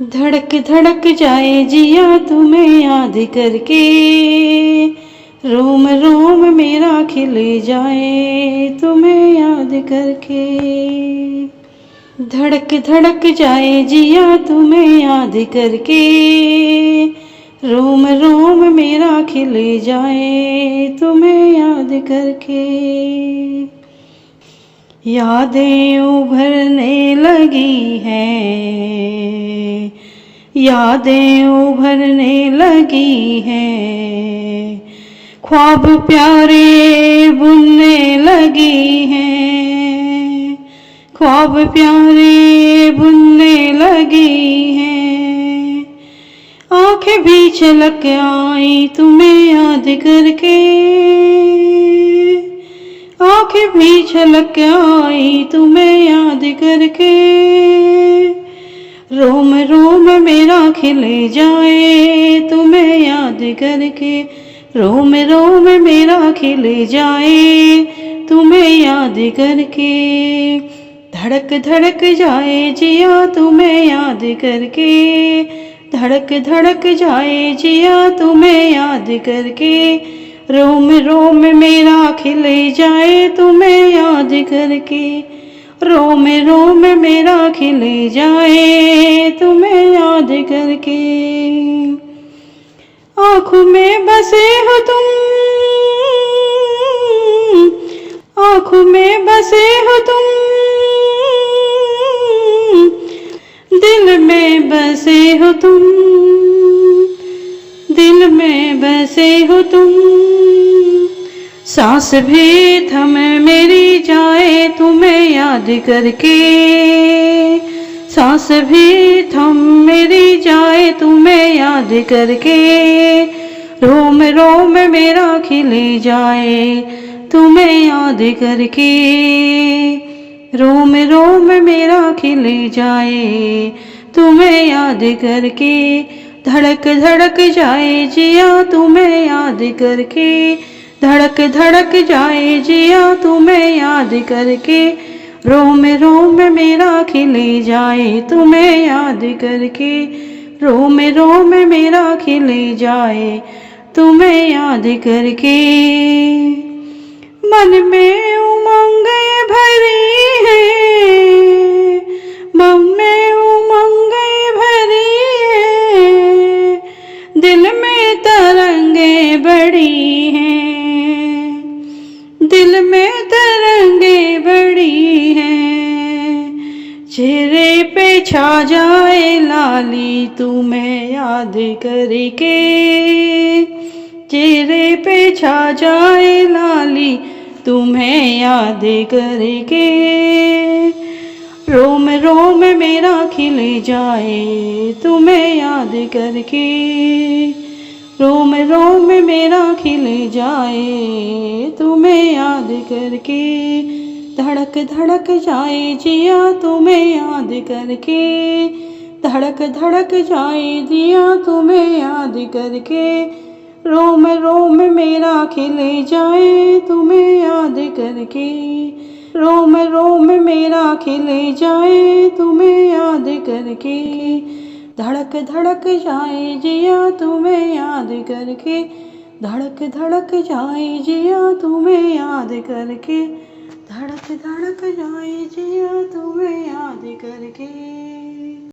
धड़क धड़क जाए जिया तुम्हें याद करके, रोम रोम मेरा खिले जाए तुम्हें याद करके। धड़क धड़क जाए जिया तुम्हें याद करके, रोम रोम मेरा खिले जाए तुम्हें याद करके। यादें उभरने लगी हैं, यादें उभरने लगी हैं, ख्वाब प्यारे बुनने लगी हैं, ख्वाब प्यारे बुनने लगी हैं। आंखें भी छलक आई तुम्हें याद करके, आंखें भी छलक आई तुम्हें याद करके। रोम रोम मेरा खिले जाए तुम्हें याद करके, रोम रोम मेरा खिले जाए तुम्हें याद करके। धड़क धड़क जाए जिया तुम्हें याद करके, धड़क धड़क जाए जिया तुम्हें याद करके। रोम रोम मेरा खिले जाए तुम्हें याद करके, रोम रोम मेरा खिले जाए तुम्हें याद करके। आँखों में बसे हो तुम, आँखों में बसे हो तुम, दिल में बसे हो तुम, दिल में बसे हो तुम। सांस भी थम मेरी जाए तुम्हें याद करके, सांस भी थम मेरी जाए तुम्हें याद करके। रोम रोम मेरा खिले जाए तुम्हें याद करके, रोम रोम मेरा खिले जाए तुम्हें याद करके। धड़क धड़क जाए जिया तुम्हें याद करके, धड़क धड़क जाए जिया तुम्हें याद करके। रोम रोम मेरा खिले जाए तुम्हें याद करके, रोम रोम मेरा खिले जाए तुम्हें याद करके। मन में उमंगें भरी हैं, मन में उमंगें भरी हैं, दिल में तरंगे बड़ी हैं, दिल में तरंगे बड़ी हैं। चेहरे पे छा जाए लाली तुम्हें याद करके, चेहरे पे छा जाए लाली तुम्हें याद करके। रोम रोम मेरा खिले जाए तुम्हें याद करके, रोम रोम मेरा खिले जाए तुम्हें याद करके। धड़क धड़क जाए जिया तुम्हें याद करके, धड़क धड़क जाए जिया तुम्हें याद करके। रोम रोम मेरा खिले जाए तुम्हें याद करके, रोम रोम मेरा खिले जाए तुम्हें याद करके। धड़क धड़क जाए जिया तुम्हें याद करके, धड़क धड़क जाए जिया तुम्हें याद करके, धड़क धड़क जाए जिया तुम्हें याद करके।